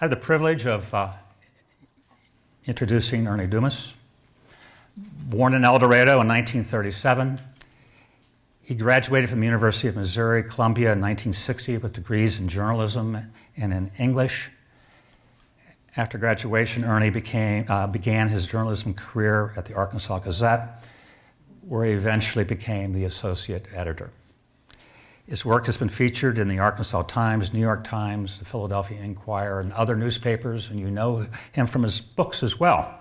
I have the privilege of introducing Ernie Dumas. Born in El Dorado in 1937, he graduated from the University of Missouri, Columbia in 1960 with degrees in journalism and in English. After graduation, Ernie began his journalism career at the Arkansas Gazette, where he eventually became the associate editor. His work has been featured in the Arkansas Times, New York Times, the Philadelphia Inquirer, and other newspapers, and you know him from his books as well.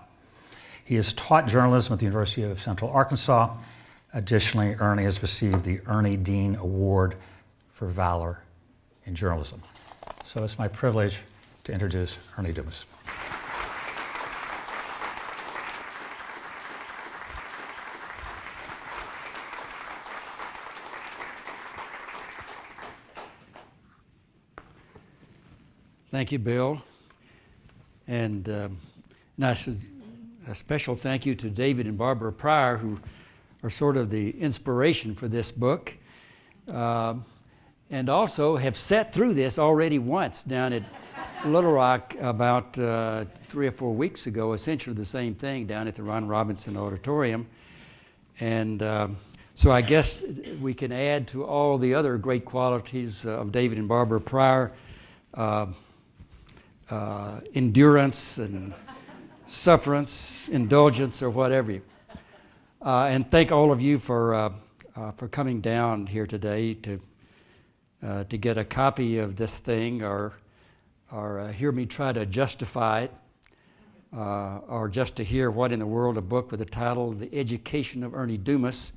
He has taught journalism at the University of Central Arkansas. Additionally, Ernie has received the Ernie Dean Award for Valor in Journalism. So it's my privilege to introduce Ernie Dumas. Thank you, Bill. And a special thank you to David and Barbara Pryor, who are sort of the inspiration for this book, and also have sat through this already once down at Little Rock about 3 or 4 weeks ago, essentially the same thing down at the Ron Robinson Auditorium. And so I guess we can add to all the other great qualities of David and Barbara Pryor, endurance and sufferance, indulgence, or whatever. And thank all of you for coming down here today to get a copy of this thing, or hear me try to justify it, or just to hear what in the world a book with the title "The Education of Ernie Dumas"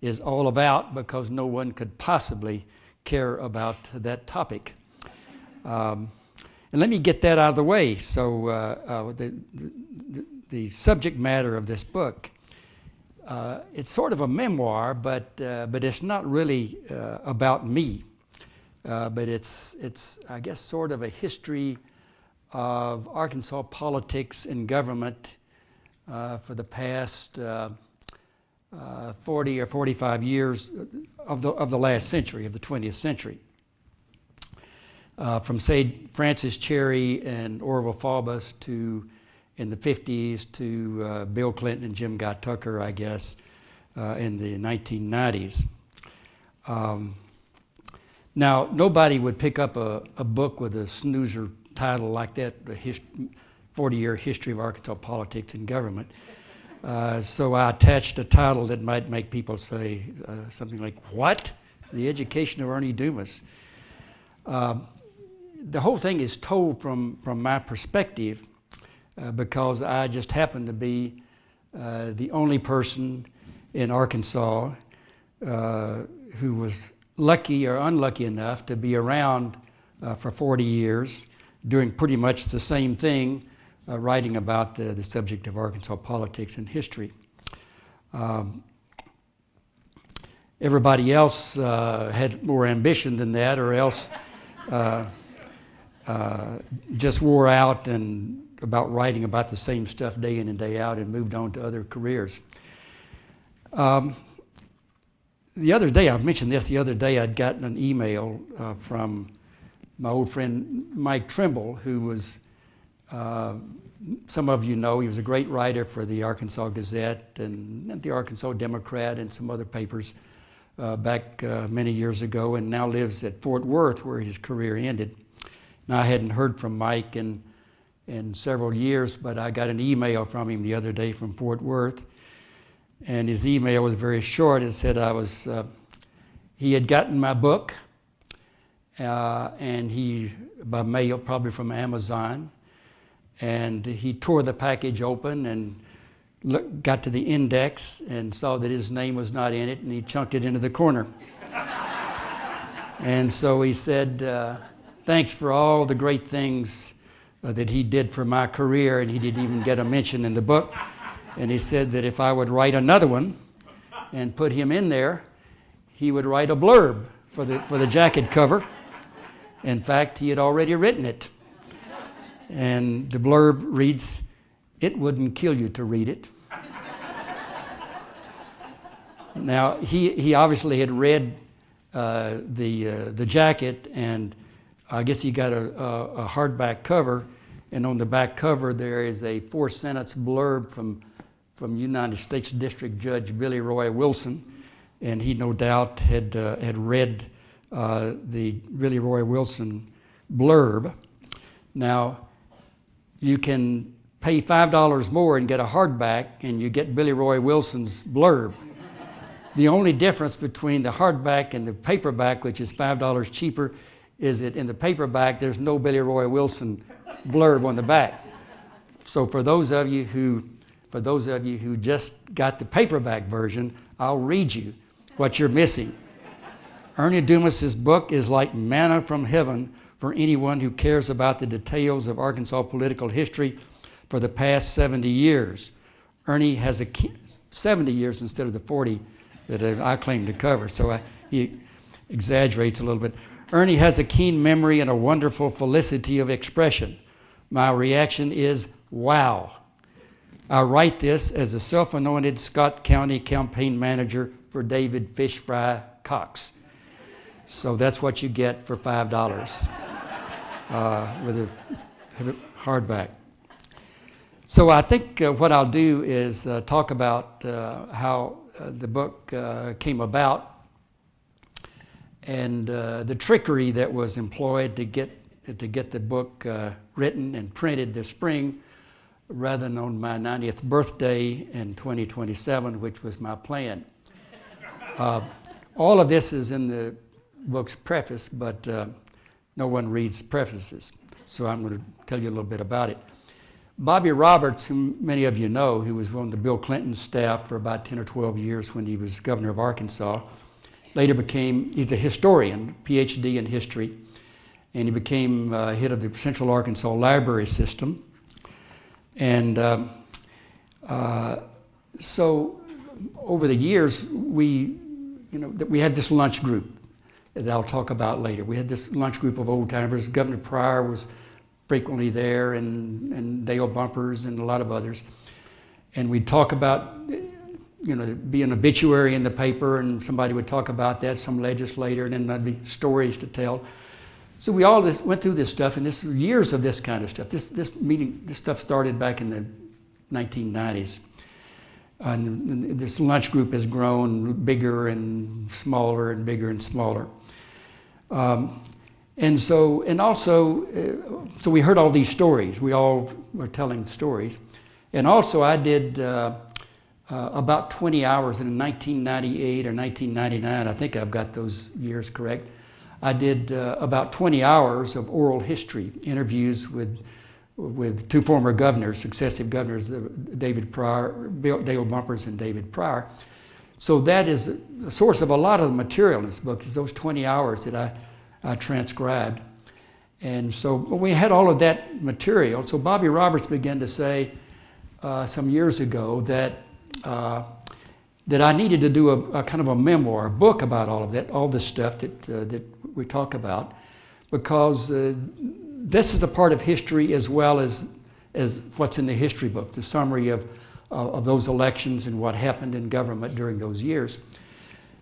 is all about, because no one could possibly care about that topic. And let me get that out of the way. So the subject matter of this book, it's sort of a memoir, but it's not really about me. But it's I guess sort of a history of Arkansas politics and government for the past 40 or 45 years of the last century, of the 20th century. From, say, Francis Cherry and Orville Faubus to, in the 50s, to Bill Clinton and Jim Guy Tucker, I guess, in the 1990s. Now, nobody would pick up a book with a snoozer title like that, a 40-year history of Arkansas politics and government. So I attached a title that might make people say something like, "What? The Education of Ernie Dumas." The whole thing is told from my perspective because I just happen to be the only person in Arkansas who was lucky or unlucky enough to be around for 40 years, doing pretty much the same thing, writing about the subject of Arkansas politics and history. Everybody else had more ambition than that, or else just wore out and about writing about the same stuff day in and day out and moved on to other careers. The other day, I've mentioned this, the other day I'd gotten an email from my old friend Mike Trimble, who was, some of you know, he was a great writer for the Arkansas Gazette and the Arkansas Democrat and some other papers back many years ago, and now lives at Fort Worth, where his career ended. Now, I hadn't heard from Mike in several years, but I got an email from him the other day from Fort Worth, and his email was very short. It said he had gotten my book, and by mail, probably from Amazon, and he tore the package open and got to the index and saw that his name was not in it, and he chunked it into the corner. And so he said, thanks for all the great things that he did for my career, and he didn't even get a mention in the book. And he said that if I would write another one and put him in there, he would write a blurb for the jacket cover. In fact, he had already written it. And the blurb reads, "It wouldn't kill you to read it." Now, he obviously had read the jacket and I guess he got a hardback cover, and on the back cover there is a 4-sentence blurb from United States District Judge Billy Roy Wilson, and he no doubt had read the Billy Roy Wilson blurb. Now, you can pay $5 more and get a hardback, and you get Billy Roy Wilson's blurb. The only difference between the hardback and the paperback, which is $5 cheaper, is that in the paperback there's no Billy Roy Wilson blurb on the back. So for those of you who just got the paperback version, I'll read you what you're missing. Ernie Dumas's book is like manna from heaven for anyone who cares about the details of Arkansas political history for the past 70 years. Ernie has 70 years instead of the 40 that I claim to cover, so he exaggerates a little bit. Ernie has a keen memory and a wonderful felicity of expression. My reaction is, wow. I write this as a self-anointed Scott County campaign manager for David Fish Fry Cox. So that's what you get for $5 with a hardback. So I think what I'll do is talk about how the book came about and the trickery that was employed to get the book written and printed this spring, rather than on my 90th birthday in 2027, which was my plan. All of this is in the book's preface, but no one reads prefaces, so I'm going to tell you a little bit about it. Bobby Roberts, whom many of you know, who was on the Bill Clinton staff for about 10 or 12 years when he was governor of Arkansas, later he's a historian, PhD in history, and he became head of the Central Arkansas Library System. And so over the years, we had this lunch group that I'll talk about later. We had this lunch group of old timers. Governor Pryor was frequently there, and Dale Bumpers and a lot of others. And we'd talk about, be an obituary in the paper, and somebody would talk about that, some legislator, and then there'd be stories to tell. So we all went through this stuff, and this years of this kind of stuff. This stuff started back in the 1990s. And this lunch group has grown bigger and smaller and bigger and smaller. So we heard all these stories. We all were telling stories. And also I did about 20 hours in 1998 or 1999. I think I've got those years correct. I did about 20 hours of oral history, interviews with two former governors, successive governors, David Pryor, Dale Bumpers and David Pryor. So that is the source of a lot of the material in this book, is those 20 hours that I transcribed. And so we had all of that material. So Bobby Roberts began to say some years ago that I needed to do a kind of a memoir, a book about all of that, all this stuff that we talk about, because this is the part of history as well as what's in the history book, the summary of those elections and what happened in government during those years.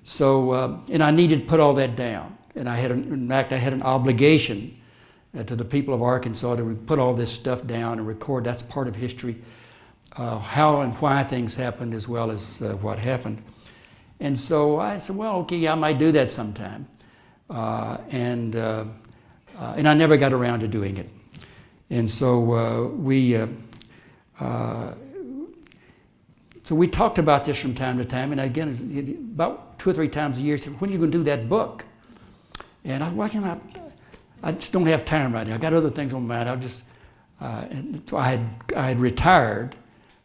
So, and I needed to put all that down. And I had an obligation to the people of Arkansas to put all this stuff down and record. That's part of history, how and why things happened as well as what happened. And so I said, well, okay, I might do that sometime. And I never got around to doing it. And so we talked about this from time to time. And again, about 2 or 3 times a year, said, when are you going to do that book? And I just don't have time right now. I got other things on my mind. And so I had retired.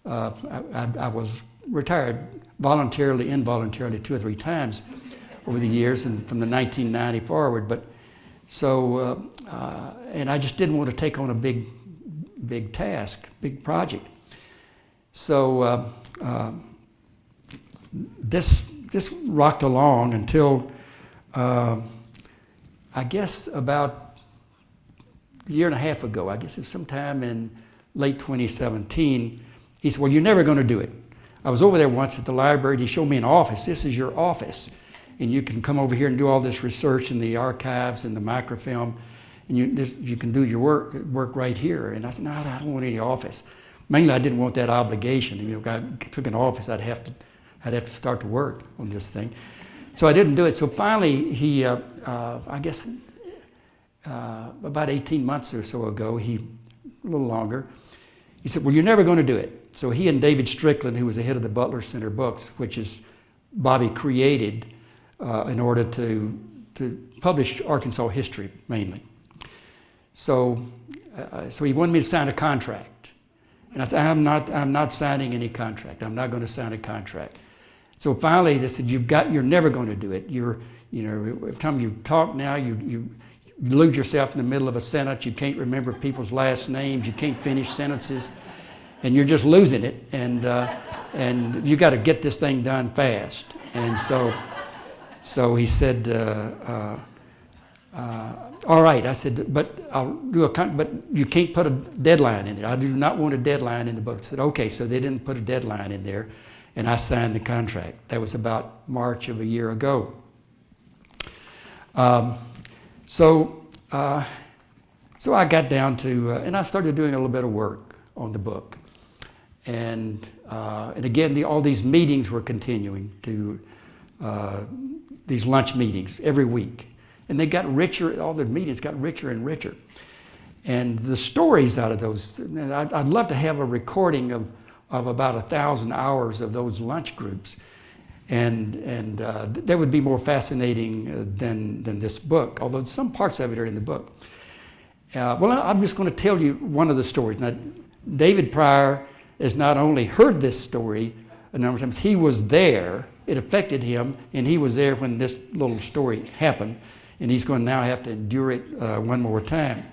I was retired voluntarily, involuntarily 2 or 3 times over the years, and from the 1990 forward. But so, and I just didn't want to take on a big task, big project. So this rocked along until I guess about a year and a half ago. I guess it was sometime in late 2017. He said, "Well, you're never going to do it." I was over there once at the library. He showed me an office. This is your office, and you can come over here and do all this research in the archives and the microfilm. and you can do your work right here. And I said, no, I don't want any office. Mainly, I didn't want that obligation. If I took an office, I'd have to start to work on this thing. So I didn't do it. So finally, he, I guess, about 18 months or so ago, a little longer, he said, well, you're never going to do it. So he and David Strickland, who was the head of the Butler Center Books, which is Bobby created in order to publish Arkansas history mainly. So he wanted me to sign a contract. And I said, I'm not signing any contract. I'm not going to sign a contract. So finally they said, you're never going to do it. Every time you talk now, you lose yourself in the middle of a sentence. You can't remember people's last names. You can't finish sentences. And you're just losing it. And you got to get this thing done fast. And so he said, all right. I said, but I'll do but you can't put a deadline in it. I do not want a deadline in the book. I said, okay. So they didn't put a deadline in there, and I signed the contract. That was about March of a year ago. So I got down to, and I started doing a little bit of work on the book, and again, all these meetings were continuing to these lunch meetings every week. And they got richer, all the meetings got richer and richer. And the stories out of those, I'd love to have a recording of about 1,000 hours of those lunch groups. And that would be more fascinating than this book, although some parts of it are in the book. Well, I'm just going to tell you one of the stories. Now, David Pryor has not only heard this story a number of times, he was there. It affected him, and he was there when this little story happened. And he's going to now have to endure it one more time.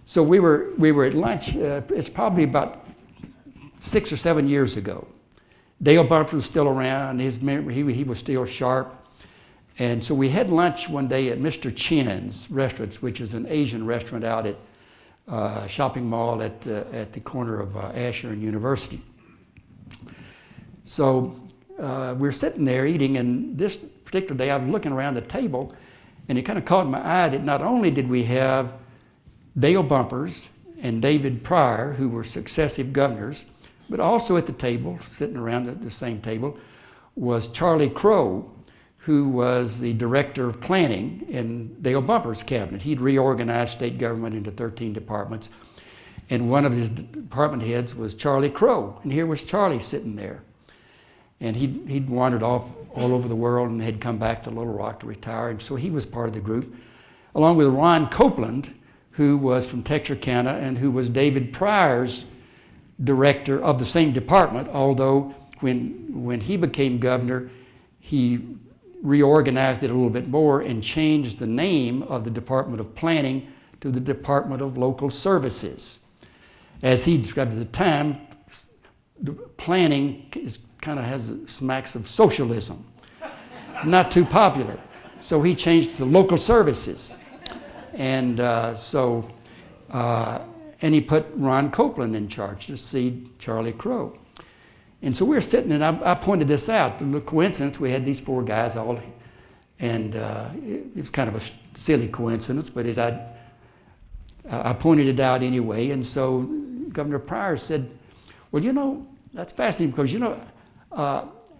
So we were at lunch. It's probably about 6 or 7 years ago. Dale Bumper was still around. His memory, he was still sharp. And so we had lunch one day at Mr. Chin's Restaurants, which is an Asian restaurant out at shopping mall at the corner of Asher and University. So we were sitting there eating, and this particular day I was looking around the table, and it kind of caught my eye that not only did we have Dale Bumpers and David Pryor, who were successive governors, but also at the table, sitting around the same table, was Charlie Crow, who was the director of planning in Dale Bumper's cabinet. He'd reorganized state government into 13 departments, and one of his department heads was Charlie Crow, and here was Charlie sitting there. And he'd wandered off all over the world and had come back to Little Rock to retire. And so he was part of the group, along with Ron Copeland, who was from Texarkana and who was David Pryor's director of the same department, although when he became governor, he reorganized it a little bit more and changed the name of the Department of Planning to the Department of Local Services. As he described at the time, planning has smacks of socialism, not too popular. So he changed to local services. And and he put Ron Copeland in charge to succeed Charlie Crow. And so we were sitting, and I pointed this out. The coincidence, we had these 4 guys all, and it was kind of a silly coincidence, but I pointed it out anyway. And so Governor Pryor said, well, that's fascinating because,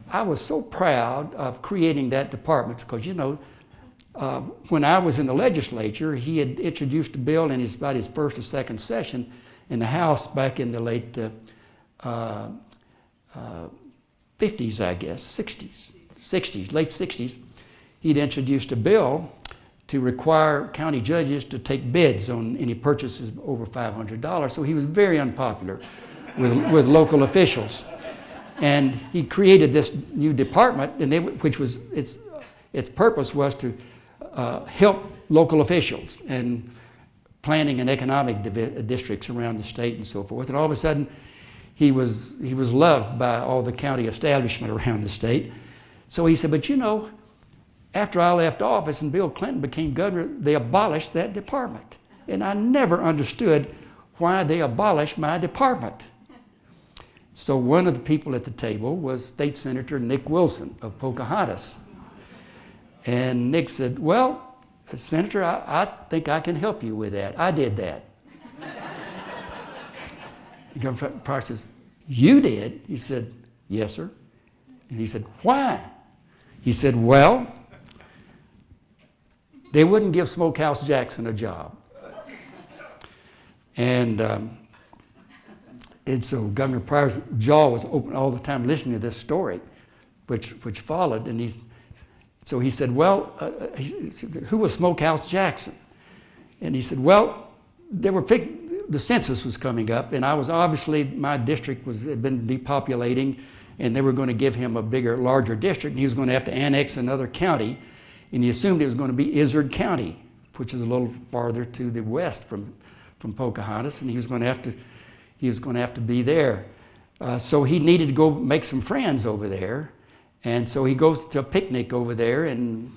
I was so proud of creating that department because, when I was in the legislature, he had introduced a bill in about his first or second session in the House back in the late 50s, I guess, 60s, late 60s. He'd introduced a bill to require county judges to take bids on any purchases over $500. So he was very unpopular with local officials. And he created this new department, and which was its purpose was to help local officials and planning and economic districts around the state and so forth. And all of a sudden, he was loved by all the county establishment around the state. So he said, but after I left office and Bill Clinton became governor, they abolished that department. And I never understood why they abolished my department. So one of the people at the table was State Senator Nick Wilson of Pocahontas. And Nick said, well, Senator, I think I can help you with that. I did that. The Governor Pryor says, you did? He said, yes, sir. And he said, why? He said, well, they wouldn't give Smokehouse Jackson a job. And so Governor Pryor's jaw was open all the time listening to this story, which followed. And so he said, well, who was Smokehouse Jackson? And he said, well, the census was coming up, and my district had been depopulating, and they were going to give him a larger district, and he was going to have to annex another county, and he assumed it was going to be Izard County, which is a little farther to the west from Pocahontas, and he was going to have to be there. So he needed to go make some friends over there, and so he goes to a picnic over there, and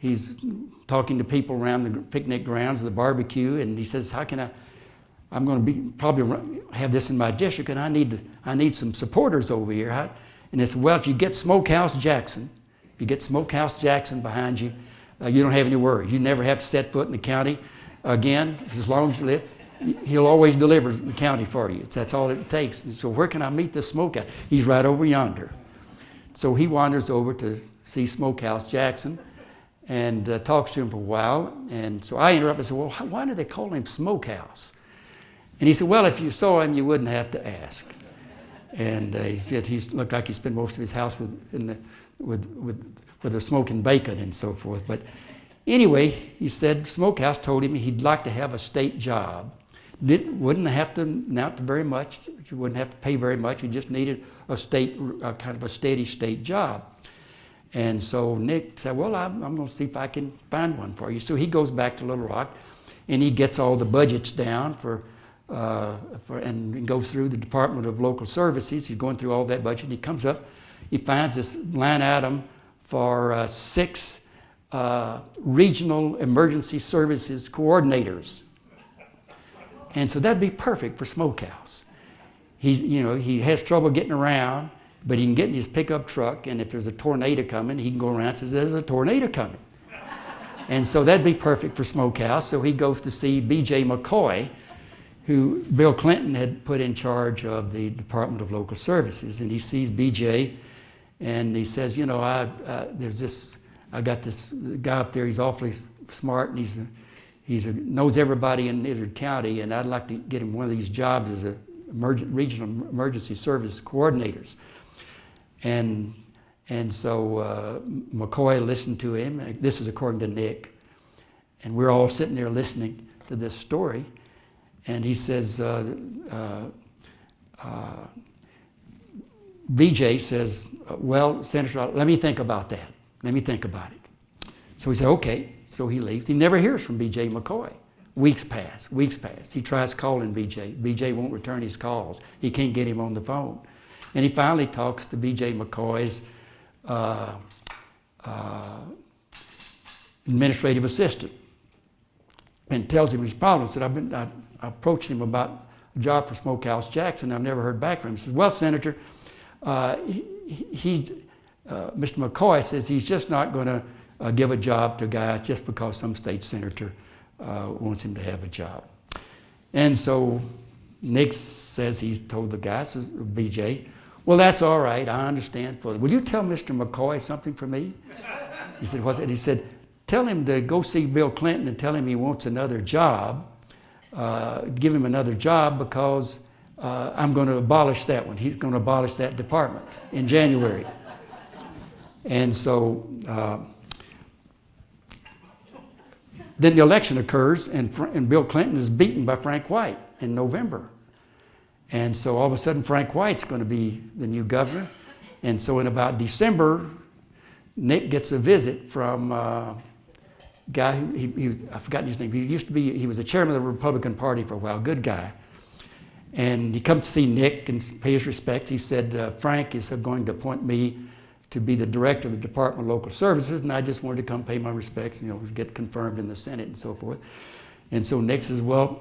he's talking to people around the picnic grounds, the barbecue, and he says, I'm going to probably have this in my district, and I need some supporters over here. And they said, well, if you get Smokehouse Jackson behind you, you don't have any worries. You never have to set foot in the county again, as long as you live. He'll always deliver the county for you. That's all it takes. So where can I meet this Smokehouse? He's right over yonder. So he wanders over to see Smokehouse Jackson and talks to him for a while. And so I interrupt and said, well, why do they call him Smokehouse? And he said, well, if you saw him, you wouldn't have to ask. And he said he looked like he spent most of his house with the smoking bacon and so forth. But anyway, he said Smokehouse told him he'd like to have a state job. Wouldn't have to amount to very much. You wouldn't have to pay very much. You just needed a kind of a steady state job. And so Nick said, well, I'm going to see if I can find one for you. So he goes back to Little Rock, and he gets all the budgets down and goes through the Department of Local Services. He's going through all that budget, and he comes up, he finds this line item for 6 regional emergency services coordinators. And so that'd be perfect for Smokehouse. He has trouble getting around, but he can get in his pickup truck, and if there's a tornado coming, he can go around and says, there's a tornado coming. And so that'd be perfect for Smokehouse. So he goes to see B.J. McCoy, who Bill Clinton had put in charge of the Department of Local Services. And he sees B.J., and he says, I got this guy up there, he's awfully smart, and he knows everybody in Izard County, and I'd like to get him one of these jobs as a regional emergency service coordinators. And so McCoy listened to him. This is according to Nick. And we're all sitting there listening to this story. And he says, BJ says, well, Senator, let me think about that. Let me think about it. So he said, okay. So he leaves. He never hears from B.J. McCoy. Weeks pass. He tries calling B.J. B.J. won't return his calls. He can't get him on the phone. And he finally talks to B.J. McCoy's administrative assistant and tells him his problem. Said, I approached him about a job for Smokehouse Jackson. I've never heard back from him. He says, well, Senator, Mr. McCoy says he's just not going to give a job to a guy just because some state senator wants him to have a job. And so Nick says he's told the guy, says BJ, well, that's all right, I understand. Will you tell Mr. McCoy something for me? He said, what's it? He said, tell him to go see Bill Clinton and tell him he wants another job. Give him another job because I'm going to abolish that one. He's going to abolish that department in January. And so then the election occurs, and Bill Clinton is beaten by Frank White in November. And so all of a sudden Frank White's going to be the new governor. And so in about December, Nick gets a visit from a guy who, I've forgotten his name. He was the chairman of the Republican Party for a while, good guy. And he comes to see Nick and pay his respects. He said, Frank is going to appoint me to be the director of the Department of Local Services, and I just wanted to come pay my respects, get confirmed in the Senate and so forth. And so Nick says, well,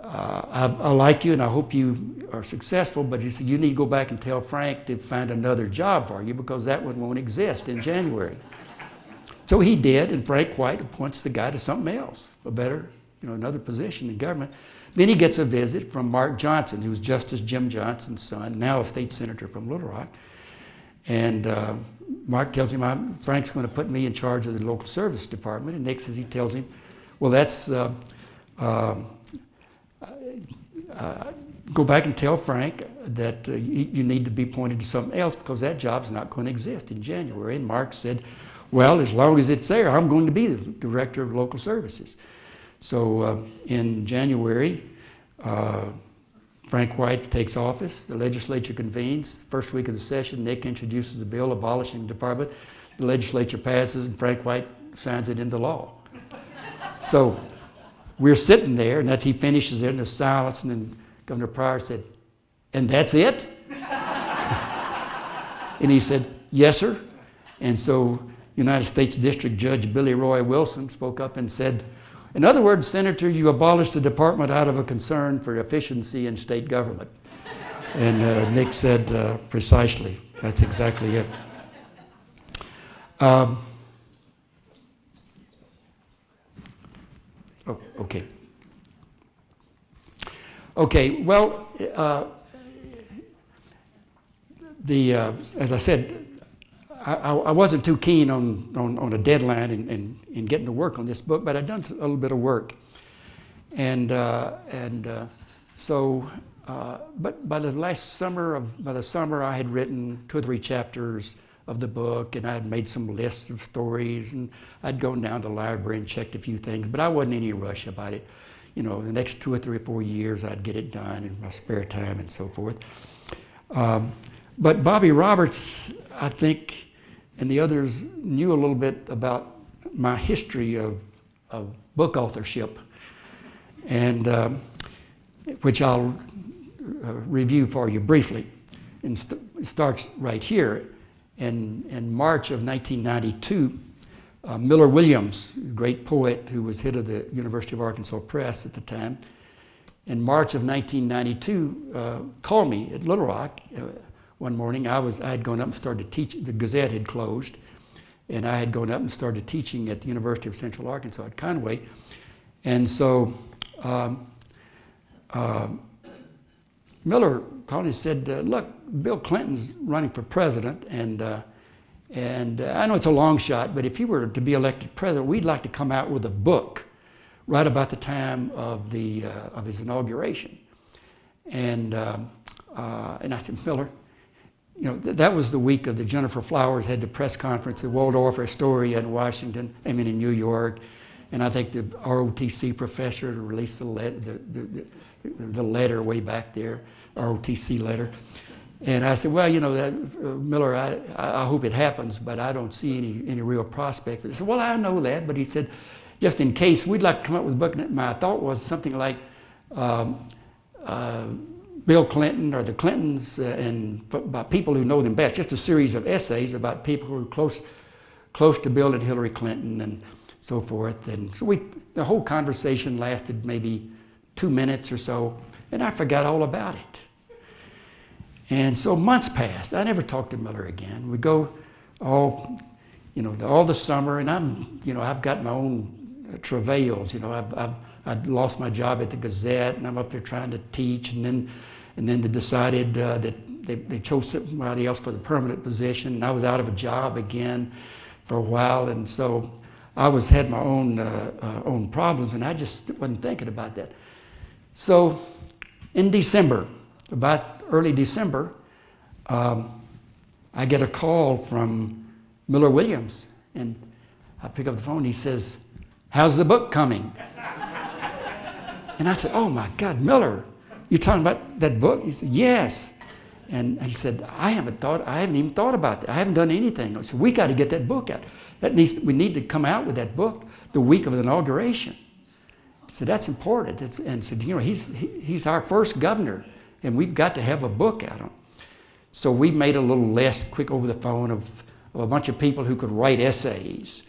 I like you and I hope you are successful, but he said, you need to go back and tell Frank to find another job for you because that one won't exist in January. So he did, and Frank White appoints the guy to something else, a better, another position in government. Then he gets a visit from Mark Johnson, who was Justice Jim Johnson's son, now a state senator from Little Rock. And Mark tells him, Frank's going to put me in charge of the local service department. And Nick says, he tells him, well, that's, go back and tell Frank that you need to be appointed to something else because that job's not going to exist in January. And Mark said, well, as long as it's there, I'm going to be the director of local services. So in January, Frank White takes office. The legislature convenes. First week of the session, Nick introduces a bill abolishing the department. The legislature passes, and Frank White signs it into law. So we're sitting there, and that he finishes it, and there's silence, and then Governor Pryor said, and that's it? And he said, yes, sir. And so United States District Judge Billy Roy Wilson spoke up and said, in other words, Senator, you abolished the department out of a concern for efficiency in state government. And Nick said, precisely, that's exactly it. Okay. Okay, well, as I said, I wasn't too keen on a deadline in getting to work on this book, but I'd done a little bit of work. But by the summer I had written 2 or 3 chapters of the book, and I had made some lists of stories, and I'd gone down to the library and checked a few things, but I wasn't in any rush about it. The next 2 or 3 or 4 years I'd get it done in my spare time and so forth. But Bobby Roberts, I think, and the others knew a little bit about my history of book authorship, and which I'll review for you briefly. And it starts right here. In March of 1992, Miller Williams, great poet who was head of the University of Arkansas Press at the time, in March of 1992, called me at Little Rock. One morning, I had gone up and started to teach. The Gazette had closed, and I had gone up and started teaching at the University of Central Arkansas at Conway. And so Miller called and said, look, Bill Clinton's running for president, and I know it's a long shot, but if he were to be elected president, we'd like to come out with a book right about the time of his inauguration. And I said, Miller, that was the week of the Jennifer Flowers had the press conference at Waldorf Astoria in Washington, in New York, and I think the ROTC professor released the letter way back there, ROTC letter. And I said, well, Miller, I hope it happens, but I don't see any real prospect for this. He said, well, I know that, but he said, just in case, we'd like to come up with a book. And my thought was something like Bill Clinton or the Clintons and by people who know them best, just a series of essays about people who were close to Bill and Hillary Clinton and so forth. And so the whole conversation lasted maybe 2 minutes or so, and I forgot all about it. And so months passed. I never talked to Miller again. We go all the summer, and I've got my own travails. I'd lost my job at the Gazette, and I'm up there trying to teach, and then they decided that they chose somebody else for the permanent position, and I was out of a job again for a while, and so I had my own problems, and I just wasn't thinking about that. So in December, about early December, I get a call from Miller Williams, and I pick up the phone. He says, "How's the book coming?" And I said, "Oh my God, Miller, you talking about that book?" He said, "Yes." And he said, I haven't even thought about that. I haven't done anything. I said, "We got to get that book out. We need to come out with that book the week of the inauguration." He said, "That's important." And said, he's our first governor, and we've got to have a book out on him. So we made a little list quick over the phone of a bunch of people who could write essays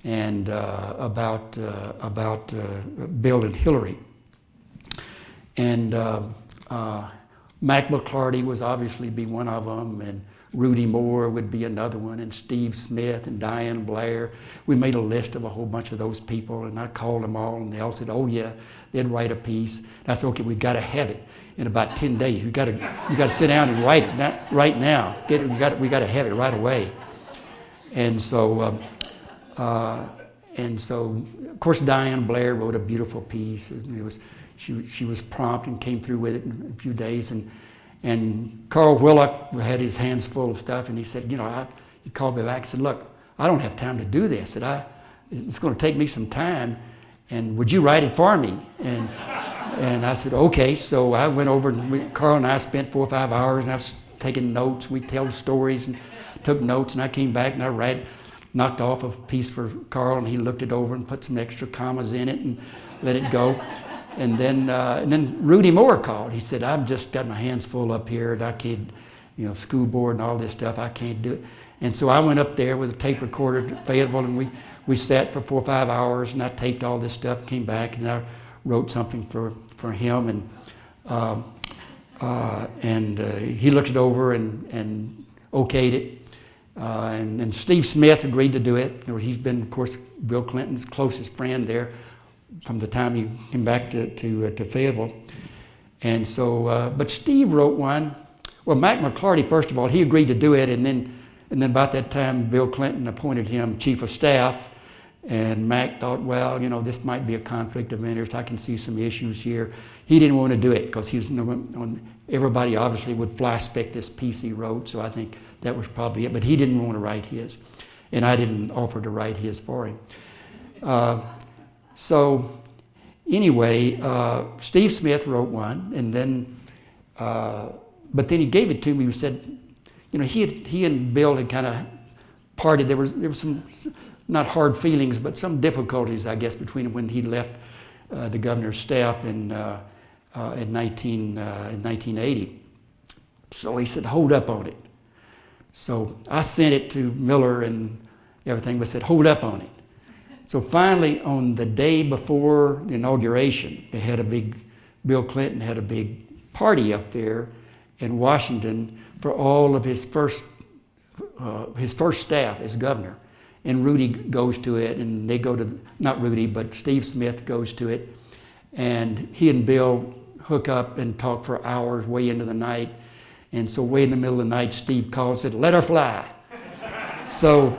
and about Bill and Hillary. And Mac McClarty was obviously be one of them, and Rudy Moore would be another one, and Steve Smith and Diane Blair. We made a list of a whole bunch of those people, and I called them all, and they all said, "Oh yeah, they'd write a piece." And I said, "Okay, we've got to have it in about 10 days. You got to sit down and write it right now. We got to have it right away." And so, of course, Diane Blair wrote a beautiful piece. She was prompt and came through with it in a few days. And Carl Willock had his hands full of stuff, and he said, he called me back and said, "Look, I don't have time to do this. It's going to take me some time, and would you write it for me?" And I said, "Okay." So I went over, and Carl and I spent 4 or 5 hours, and I was taking notes. We tell stories and took notes, and I came back and I knocked off a piece for Carl, and he looked it over and put some extra commas in it and let it go. And then Rudy Moore called. He said, "I've just got my hands full up here, and I can't, school board and all this stuff, I can't do it." And so I went up there with a tape recorder to Fayetteville, and we sat for 4 or 5 hours, and I taped all this stuff, came back, and I wrote something for him, and he looked it over and okayed it. And Steve Smith agreed to do it. He's been, of course, Bill Clinton's closest friend there from the time he came back to Fayetteville. And so, but Steve wrote one. Well, Mac McClarty, first of all, he agreed to do it, and then about that time, Bill Clinton appointed him chief of staff. And Mac thought, well, this might be a conflict of interest. I can see some issues here. He didn't want to do it because everybody obviously would fly spec this piece he wrote, so I think that was probably it. But he didn't want to write his, and I didn't offer to write his for him. So anyway, Steve Smith wrote one, and then, but then he gave it to me. He said, he and Bill had kind of parted. There was some, not hard feelings, but some difficulties, I guess, between him when he left the governor's staff in 1980. So he said, "Hold up on it." So I sent it to Miller and everything, but said, "Hold up on it." So finally, on the day before the inauguration, Bill Clinton had a big party up there in Washington for all of his first staff as governor. And Rudy goes to it, and they go to, not Rudy, but Steve Smith goes to it. And he and Bill hook up and talk for hours way into the night. And so way in the middle of the night, Steve called and said, "Let her fly." So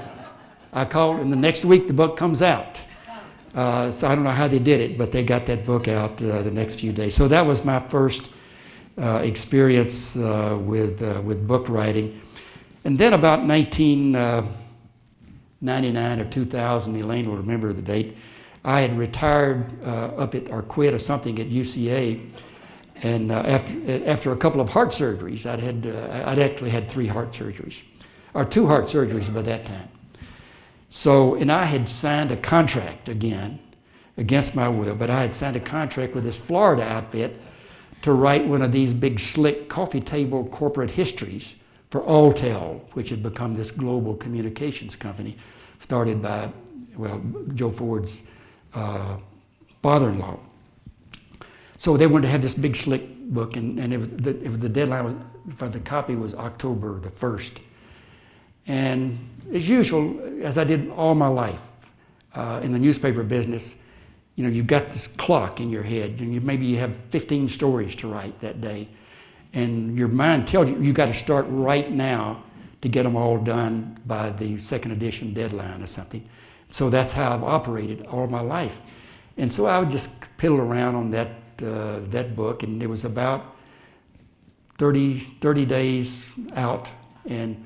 I called, and the next week the book comes out. So I don't know how they did it, but they got that book out the next few days. So that was my first experience with book writing. And then about 1999 or 2000, Elaine will remember the date, I had retired or quit or something at UCA, and after a couple of heart surgeries, I'd actually had 3 heart surgeries, or 2 heart surgeries by that time. So, and I had signed a contract again, against my will, but I had signed a contract with this Florida outfit to write one of these big slick coffee table corporate histories for Alltel, which had become this global communications company started by, Joe Ford's father-in-law. So they wanted to have this big slick book, and the deadline for the copy was October the 1st. And as usual, as I did all my life in the newspaper business, you've got this clock in your head, and maybe you have 15 stories to write that day, and your mind tells you got to start right now to get them all done by the second edition deadline or something. So that's how I've operated all my life. And so I would just piddle around on that book, and it was about 30 days out, and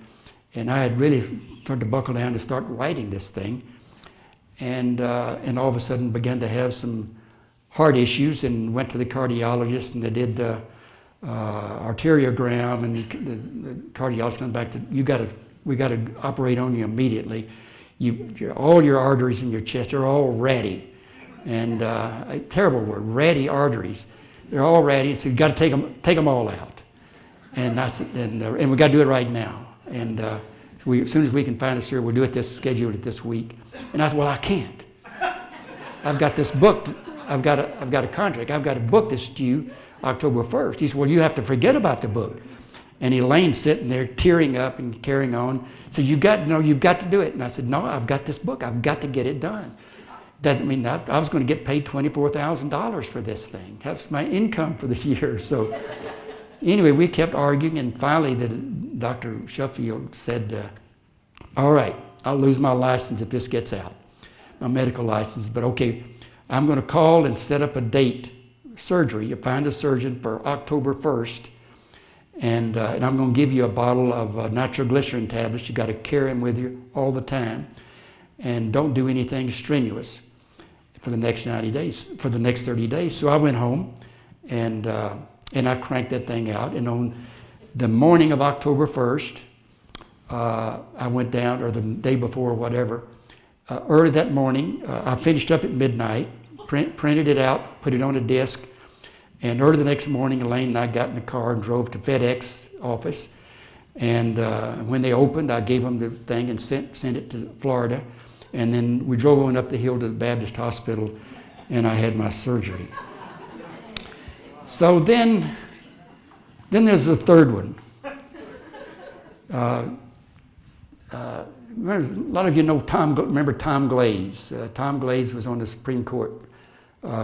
I had really started to buckle down to start writing this thing, and all of a sudden began to have some heart issues, and went to the cardiologist, and they did arteriogram, and the cardiologist comes back to, we got to operate on you immediately. All your arteries in your chest are all ratty, and a terrible word, ratty arteries. They're all ratty, so you got to take them all out. And I said, and we got to do it right now. And as soon as we can find a surgery, we'll do it schedule it this week. And I said, well, I can't. I've got this booked. I've got a contract. I've got a book that's due October 1st. He said, well, you have to forget about the book. And Elaine's sitting there tearing up and carrying on. Said, you've got to do it. And I said, no, I've got this book. I've got to get it done. Doesn't mean I was going to get paid $24,000 for this thing. That's my income for the year. So anyway, we kept arguing, and finally Dr. Sheffield said, all right, I'll lose my license if this gets out, my medical license. But okay, I'm going to call and set up a date, surgery. You find a surgeon for October 1st. And I'm going to give you a bottle of nitroglycerin tablets. You got to carry them with you all the time, and don't do anything strenuous for the next 90 days, for the next 30 days. So I went home, and I cranked that thing out. And on the morning of October 1st, I went down, or the day before, or whatever. Early that morning, I finished up at midnight, printed it out, put it on a disc. And early the next morning, Elaine and I got in the car and drove to FedEx office. And when they opened, I gave them the thing and sent it to Florida. And then we drove on up the hill to the Baptist Hospital, and I had my surgery. So then there's the third one. A lot of you know remember Tom Glaze. Tom Glaze was on the Supreme Court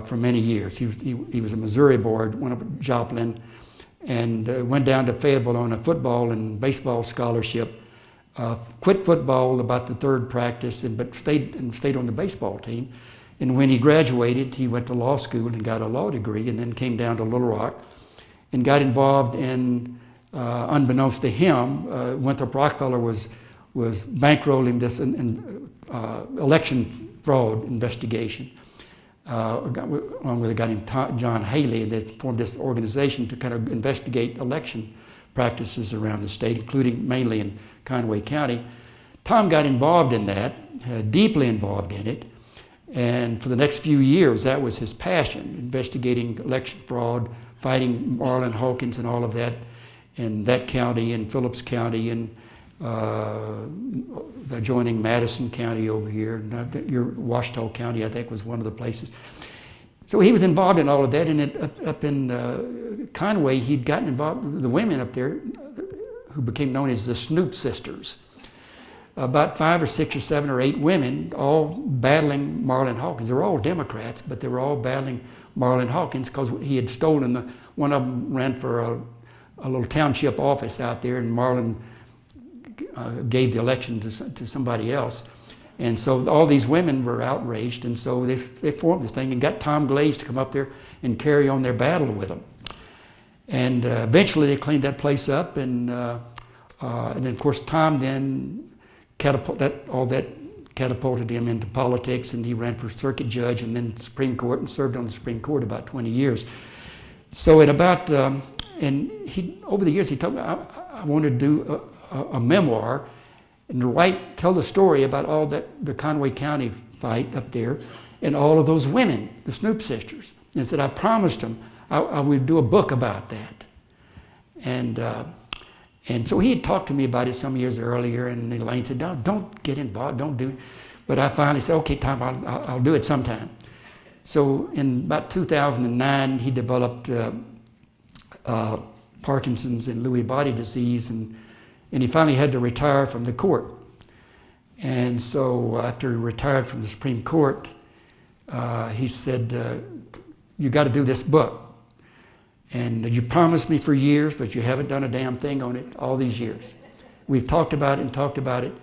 for many years. He was a Missouri board, went up to Joplin, and went down to Fayetteville on a football and baseball scholarship. Quit football about the third practice, but stayed on the baseball team. And when he graduated, he went to law school and got a law degree, and then came down to Little Rock and got involved in, unbeknownst to him, Winthrop Rockefeller was bankrolling this election fraud investigation. Along with a guy named John Haley, that formed this organization to kind of investigate election practices around the state, including mainly in Conway County. Tom got involved in that, deeply involved in it, and for the next few years, that was his passion, investigating election fraud, fighting Marlin Hawkins and all of that in that county, and Phillips County, and the adjoining Madison County over here. Your Washita County, I think, was one of the places. So he was involved in all of that, and up in Conway, he'd gotten involved with the women up there who became known as the Snoop Sisters. About 5 or 6 or 7 or 8 women, all battling Marlin Hawkins. They were all Democrats, but they were all battling Marlin Hawkins because he had stolen one of them ran for a little township office out there, and Marlin gave the election to somebody else. And so all these women were outraged, and so they formed this thing and got Tom Glaze to come up there and carry on their battle with them. And eventually they cleaned that place up, and then of course Tom then catapulted him into politics, and he ran for circuit judge and then Supreme Court, and served on the Supreme Court about 20 years. So at about, and he, over the years, he told me, I wanted to do a memoir and tell the story about all the Conway County fight up there and all of those women, the Snoop Sisters. And said, I promised him I would do a book about that. And so he had talked to me about it some years earlier, and Elaine said, no, don't get involved, don't do it. But I finally said, okay, Tom, I'll do it sometime. So in about 2009, he developed Parkinson's and Lewy body disease, and he finally had to retire from the court. And so after he retired from the Supreme Court, he said, you got to do this book. And you promised me for years, but you haven't done a damn thing on it all these years. We've talked about it and talked about it.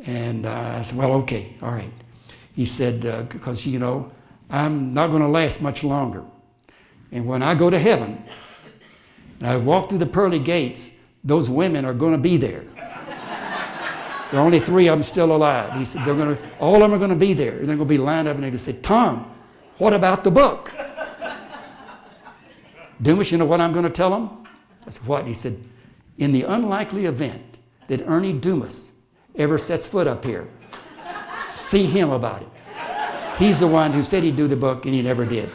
And I said, well, okay, all right. He said, because, you know, I'm not going to last much longer. And when I go to heaven, and I walk through the pearly gates, those women are going to be there. There are only 3 of them still alive. He said, all of them are going to be there. And they're going to be lined up, and they're going to say, Tom, what about the book? Dumas, you know what I'm going to tell them? I said, what? He said, in the unlikely event that Ernie Dumas ever sets foot up here, see him about it. He's the one who said he'd do the book, and he never did.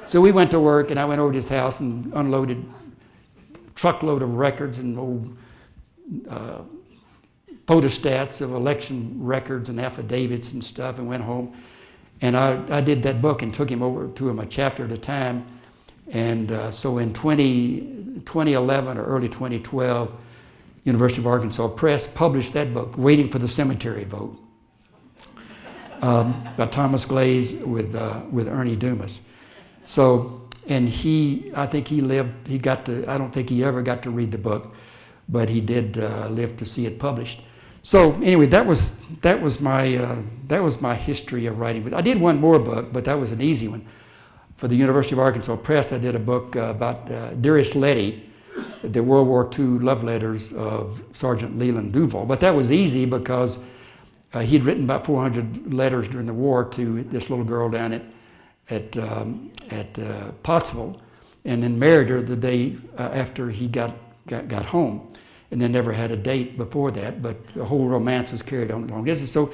So we went to work, and I went over to his house and unloaded a truckload of records and old photostats of election records and affidavits and stuff, and went home. And I did that book and took him over to him a chapter at a time. And so in 2011 or early 2012, University of Arkansas Press published that book, Waiting for the Cemetery Vote, by Thomas Glaze with Ernie Dumas. So, and I think he I don't think he ever got to read the book, but he did live to see it published. So anyway, that was my history of writing. I did one more book, but that was an easy one. For the University of Arkansas Press, I did a book about Dearest Letty, the World War II love letters of Sergeant Leland Duval. But that was easy because he'd written about 400 letters during the war to this little girl down at Pottsville, and then married her the day after he got home, and then never had a date before that. But the whole romance was carried on long distance. So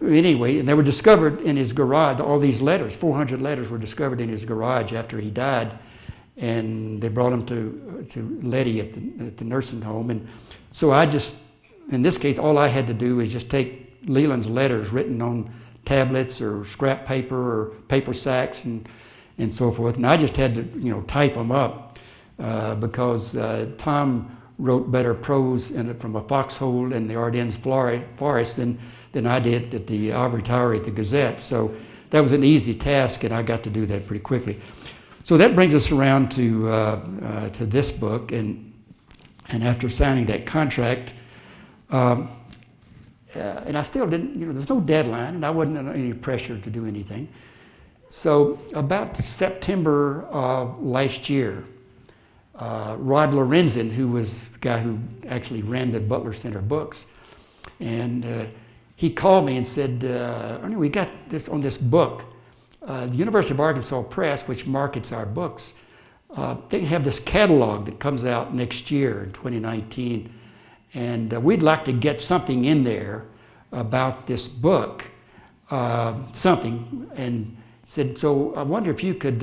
anyway, and they were discovered in his garage. All these letters, 400 letters, were discovered in his garage after he died, and they brought him to Letty at the nursing home. And so I just, in this case, all I had to do was just take Leland's letters written on tablets or scrap paper or paper sacks and so forth, and I just had to type them up because Tom wrote better prose from a foxhole in the Ardennes forest than I did at the Ivory Tower at the Gazette. So that was an easy task, and I got to do that pretty quickly. So that brings us around to this book, and after signing that contract, and I still didn't, there's no deadline, and I wasn't under any pressure to do anything. So about September of last year, Rod Lorenzen, who was the guy who actually ran the Butler Center books, and he called me and said, Ernie, we got this on this book. The University of Arkansas Press, which markets our books, they have this catalog that comes out next year in 2019, and we'd like to get something in there about this book, something, and said, so I wonder if you could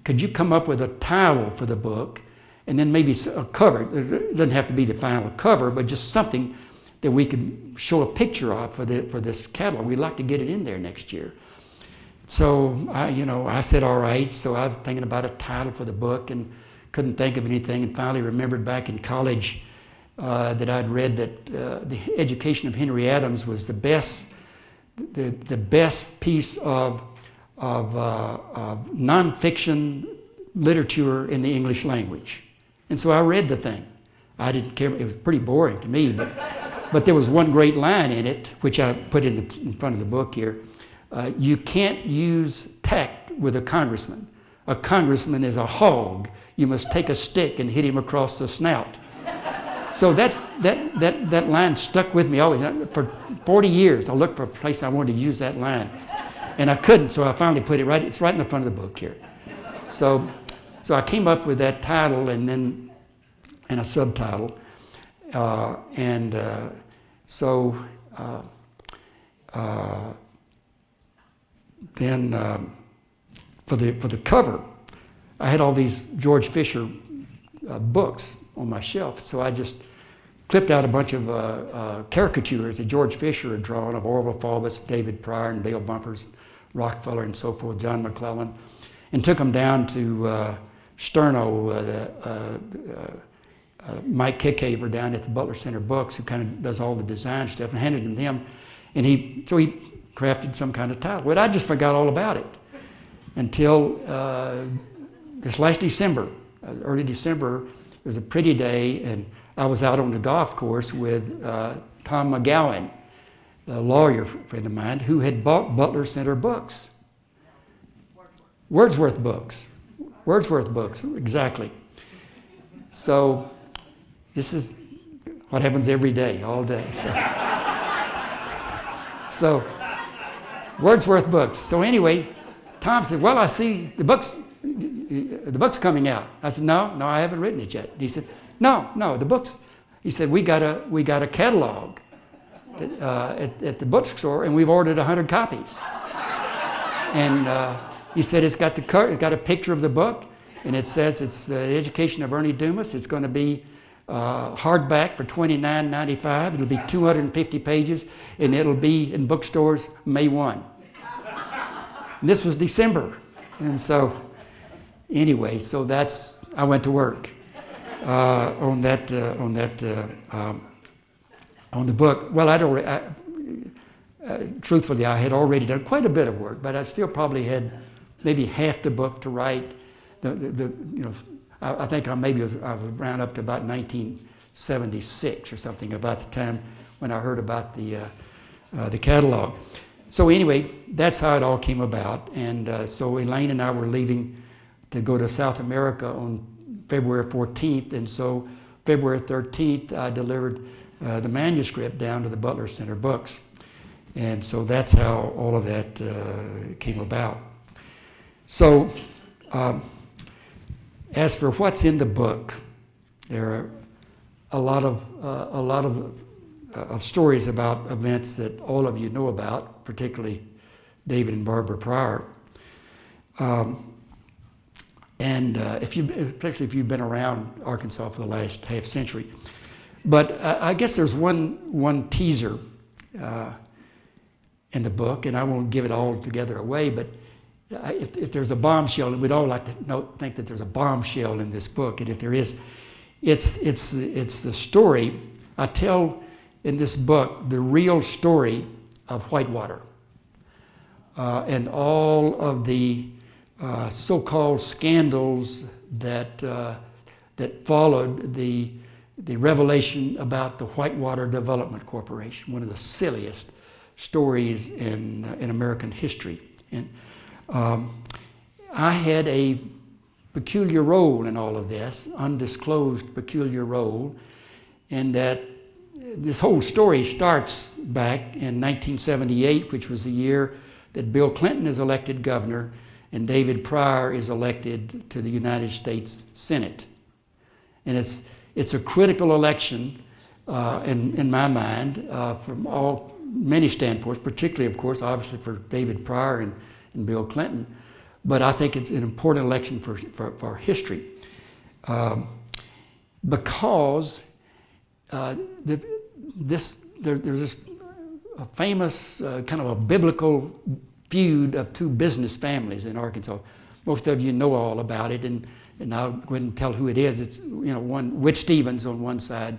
you come up with a title for the book, and then maybe a cover. It doesn't have to be the final cover, but just something that we could show a picture of for this catalog. We'd like to get it in there next year. So I said, all right. So I was thinking about a title for the book and couldn't think of anything, and finally remembered back in college that I'd read that the Education of Henry Adams was the best piece of nonfiction literature in the English language. And so I read the thing. I didn't care. It was pretty boring to me, but there was one great line in it, which I put in front of the book here. You can't use tact with a congressman. A congressman is a hog. You must take a stick and hit him across the snout. So that line stuck with me always. For 40 years, I looked for a place I wanted to use that line, and I couldn't. So I finally put it right. It's right in the front of the book here. So I came up with that title and a subtitle, then for the cover, I had all these George Fisher books on my shelf. So I just clipped out a bunch of caricatures that George Fisher had drawn of Orville Faubus, David Pryor, and Dale Bumpers, Rockefeller, and so forth, John McClellan, and took them down to Sterno, Mike Kickhaver down at the Butler Center Books, who kind of does all the design stuff, and handed them to him. And he crafted some kind of title. Well, I just forgot all about it until this last December, early December. It was a pretty day, and I was out on the golf course with Tom McGowan, a lawyer friend of mine, who had bought Butler Center books. Wordsworth books, exactly. So this is what happens every day, all day. So Wordsworth books. So anyway, Tom said, well, I see the book's coming out. I said, no, I haven't written it yet. He said, no, the book's. He said, we got a catalog at the bookstore, and we've ordered 100 copies. And he said it's got a picture of the book, and it says it's the Education of Ernie Dumas. It's going to be hardback for $29.95. It'll be 250 pages, and it'll be in bookstores May 1. And this was December, and so anyway, so I went to work on the book. Well, truthfully, I had already done quite a bit of work, but I still probably had maybe half the book to write. I think I was around up to about 1976 or something, about the time when I heard about the catalog. So anyway, that's how it all came about. And so Elaine and I were leaving to go to South America on February 14th. And so February 13th, I delivered the manuscript down to the Butler Center Books. And so that's how all of that came about. So as for what's in the book, there are a lot of stories about events that all of you know about, particularly David and Barbara Pryor. Especially if you've been around Arkansas for the last half century. But I guess there's one teaser in the book, and I won't give it all together away, but if there's a bombshell, and we'd all like to think that there's a bombshell in this book, and if there is, it's the story. I tell in this book the real story of Whitewater and all of the so-called scandals that followed the revelation about the Whitewater Development Corporation, one of the silliest stories in American history. And I had a peculiar role in all of this, undisclosed peculiar role, in that this whole story starts back in 1978, which was the year that Bill Clinton is elected governor and David Pryor is elected to the United States Senate. And it's a critical election in my mind from many standpoints, particularly, of course, obviously for David Pryor and Bill Clinton. But I think it's an important election for history because there's this famous kind of a biblical feud of two business families in Arkansas. Most of you know all about it, and I'll go ahead and tell who it is. It's one Whit Stevens on one side,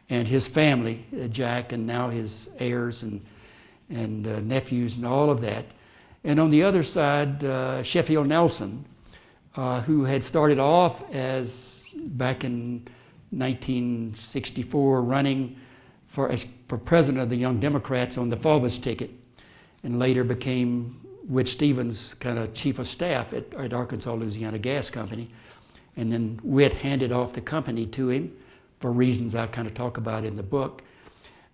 and his family, Jack, and now his heirs and nephews and all of that. And on the other side, Sheffield Nelson, who had started off as back in 1964 running for president of the Young Democrats on the Faubus ticket, and later became Whit Stevens' kind of chief of staff at Arkansas Louisiana Gas Company. And then Whit handed off the company to him for reasons I kind of talk about in the book.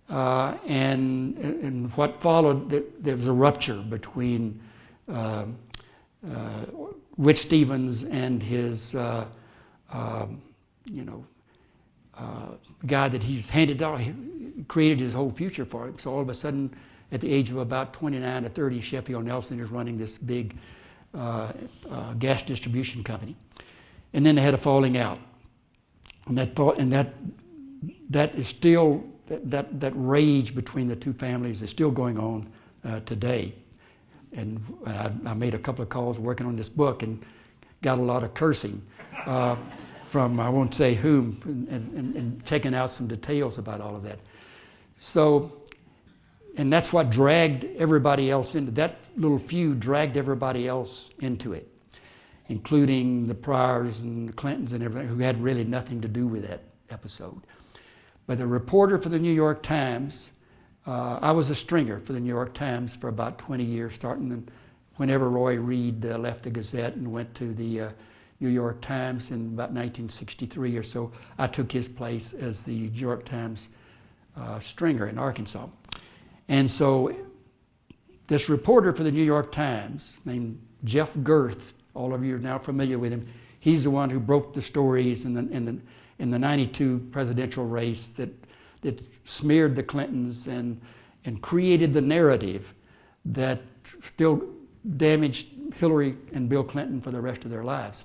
And what followed, there was a rupture between Whit Stevens and his guy that he's handed off, created his whole future for him. So all of a sudden, at the age of about 29 or 30, Sheffield Nelson is running this big gas distribution company. And then they had a falling out. And that is still, that rage between the two families is still going on today. And I made a couple of calls working on this book and got a lot of cursing from I won't say whom, and checking out some details about all of that. So, and that's what dragged everybody else into, that little feud dragged everybody else into it, including the Pryors and the Clintons and everything, who had really nothing to do with that episode. But the reporter for the New York Times, I was a stringer for the New York Times for about 20 years, starting whenever Roy Reed left the Gazette and went to the New York Times in about 1963 or so. I took his place as the New York Times stringer in Arkansas. And so this reporter for the New York Times named Jeff Girth, all of you are now familiar with him, he's the one who broke the stories in the 92 presidential race that smeared the Clintons and created the narrative that still damaged Hillary and Bill Clinton for the rest of their lives.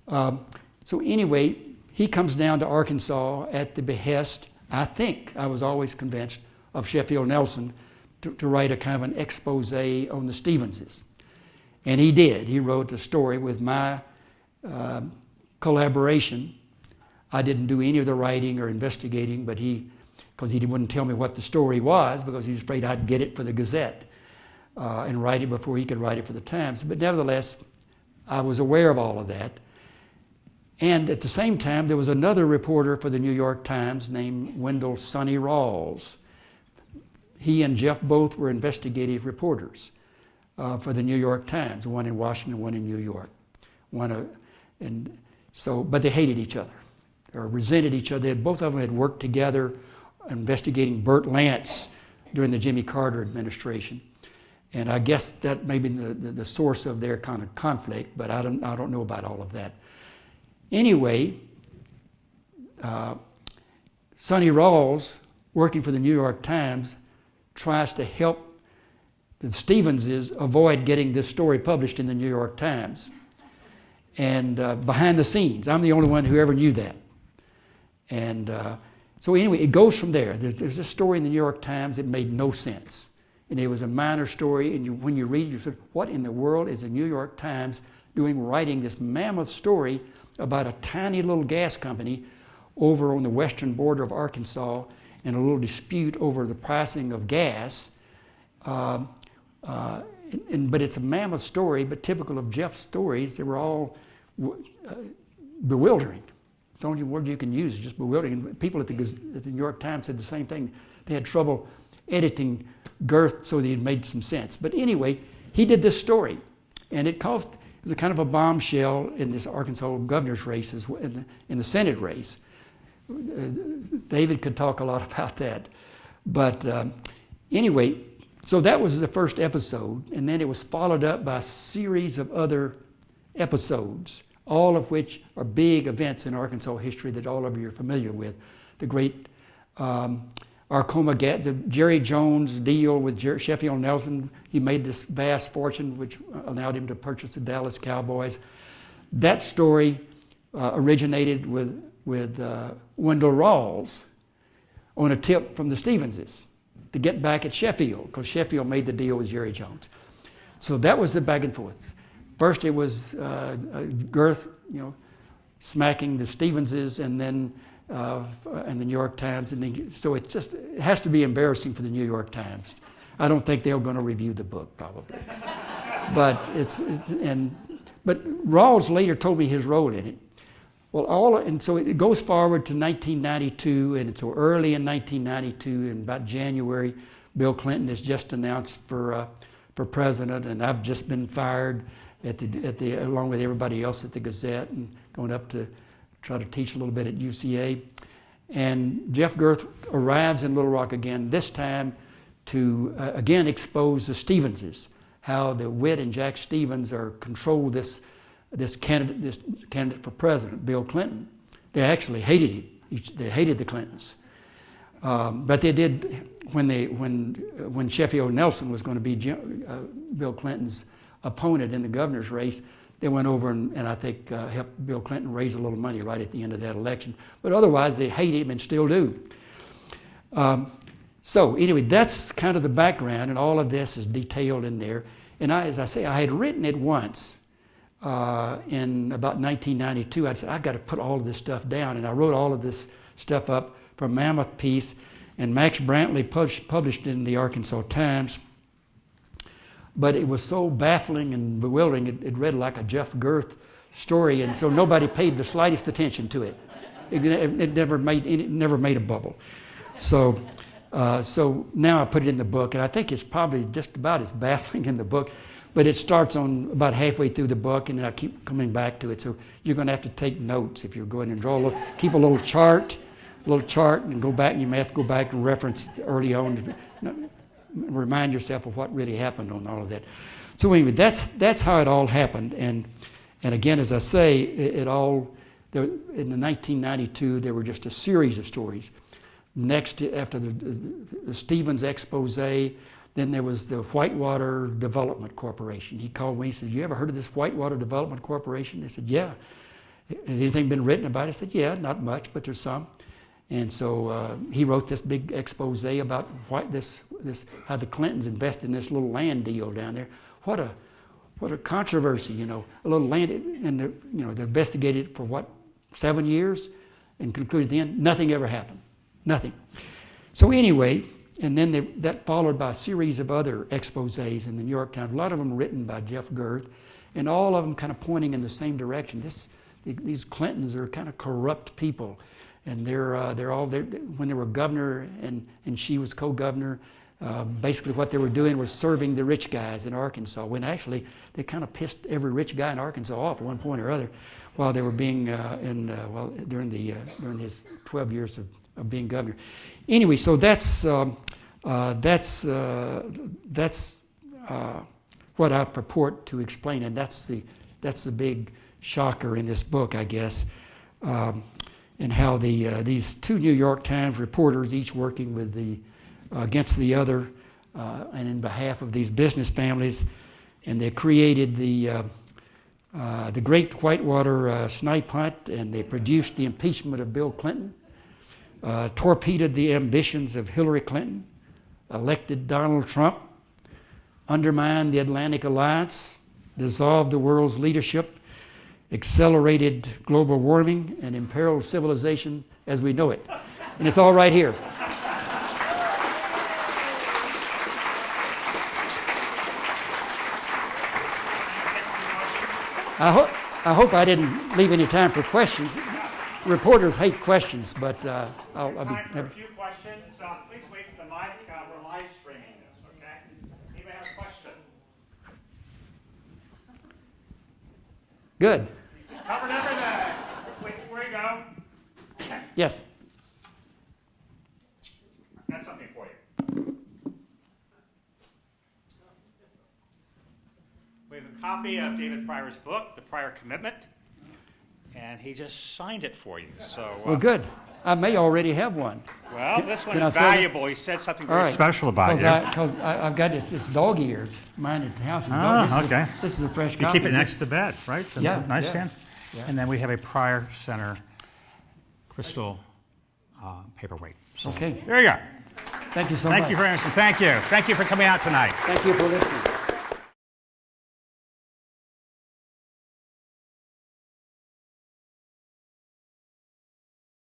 So anyway, he comes down to Arkansas at the behest, I think, I was always convinced, of Sheffield Nelson to write a kind of an expose on the Stevenses. And he did. He wrote a story with my collaboration. I didn't do any of the writing or investigating, but because he wouldn't tell me what the story was, because he was afraid I'd get it for the Gazette and write it before he could write it for the Times. But nevertheless, I was aware of all of that. And at the same time, there was another reporter for the New York Times named Wendell Sonny Rawls. He and Jeff both were investigative reporters for the New York Times, one in Washington, one in New York. But they hated each other, or resented each other. Both of them had worked together investigating Burt Lance during the Jimmy Carter administration. And I guess that may be the source of their kind of conflict, but I don't know about all of that. Anyway, Sonny Rawls, working for the New York Times, tries to help the Stevenses avoid getting this story published in the New York Times. And behind the scenes, I'm the only one who ever knew that. And so anyway, it goes from there. There's a story in the New York Times that made no sense. And it was a minor story, and when you read it, you said, what in the world is the New York Times doing writing this mammoth story about a tiny little gas company over on the western border of Arkansas and a little dispute over the pricing of gas. But it's a mammoth story, but typical of Jeff's stories, they were all bewildering. It's the only word you can use, is just bewildering. And people at the New York Times said the same thing. They had trouble editing Girth so that it made some sense. But anyway, he did this story, and it was a kind of a bombshell in this Arkansas governor's race, in the Senate race. David could talk a lot about that. But anyway, so that was the first episode, and then it was followed up by a series of other episodes, all of which are big events in Arkansas history that all of you are familiar with. The great the Jerry Jones deal with Sheffield Nelson. He made this vast fortune, which allowed him to purchase the Dallas Cowboys. That story originated with Wendell Rawls on a tip from the Stevenses to get back at Sheffield, because Sheffield made the deal with Jerry Jones. So that was the back and forth. First it was Girth, smacking the Stevenses, and then and the New York Times, so it has to be embarrassing for the New York Times. I don't think they're going to review the book probably, but but Rawls later told me his role in it. Well, and so it goes forward to 1992, and so early in 1992, in about January, Bill Clinton is just announced for president, and I've just been fired along with everybody else at the Gazette, and going up to try to teach a little bit at UCA. And Jeff Girth arrives in Little Rock again, this time to again expose the Stevenses, how the Witt and Jack Stevens control this candidate for president, Bill Clinton. They actually hated him. They hated the Clintons. But they did when Sheffield Nelson was going to be Bill Clinton's opponent in the governor's race. They went over and I think helped Bill Clinton raise a little money right at the end of that election. But otherwise, they hate him and still do. So anyway, that's kind of the background, and all of this is detailed in there. And as I say, I had written it once in about 1992. I said, I've got to put all of this stuff down. And I wrote all of this stuff up for a mammoth piece, and Max Brantley published it in the Arkansas Times. But it was so baffling and bewildering, it read like a Jeff Girth story, and so nobody paid the slightest attention to it. It never made a bubble. So now I put it in the book, and I think it's probably just about as baffling in the book, but it starts on about halfway through the book, and then I keep coming back to it. So you're going to have to take notes if you're going and keep a little chart, and go back, and you may have to go back and reference early on. Remind yourself of what really happened on all of that. So anyway, that's how it all happened. And again, as I say, in the 1992, there were just a series of stories. Next, after the Stevens expose, then there was the Whitewater Development Corporation. He called me, he said, you ever heard of this Whitewater Development Corporation? I said, yeah. Has anything been written about it? I said, yeah, not much, but there's some. And so he wrote this big expose about how the Clintons invested in this little land deal down there. What what a controversy, a little land, and they investigated it for 7 years, and concluded at the end nothing ever happened, nothing. So anyway, and then that followed by a series of other exposés in the New York Times, a lot of them written by Jeff Girth, and all of them kind of pointing in the same direction. These Clintons are kind of corrupt people, and they're all there. When they were governor and she was co-governor, basically what they were doing was serving the rich guys in Arkansas. When actually they kind of pissed every rich guy in Arkansas off at one point or other, while they were being during his 12 years of being governor. Anyway, so that's what I purport to explain, and that's the big shocker in this book, I guess, and how these two New York Times reporters, each working with against the other, and in behalf of these business families, and they created the Great Whitewater Snipe Hunt, and they produced the impeachment of Bill Clinton, torpedoed the ambitions of Hillary Clinton, elected Donald Trump, undermined the Atlantic Alliance, dissolved the world's leadership, accelerated global warming, and imperiled civilization as we know it. And it's all right here. I hope I didn't leave any time for questions. Reporters hate questions, but I'll be time for a few questions. Please wait for the mic. We're live streaming this, okay? Anybody have a question? Good. Covered everything. Just wait before you go. Yes. I've got something for you. We have a copy of David Pryor's book, The Pryor Commitment, and he just signed it for you. So, Well, good. I may already have one. Well, this one Can I is say that? valuable. He said something All very right. special about you. Because I've got this dog-eared. Mine at the house is Ah, dog. okay. This is a fresh You copy. keep it next to the bed, right? The Yeah, nightstand? yeah. And then we have a Pryor Center crystal paperweight. So, Okay. there you go. Thank you so much. Thank you very much. Thank you. Thank you for coming out tonight. Thank you for listening.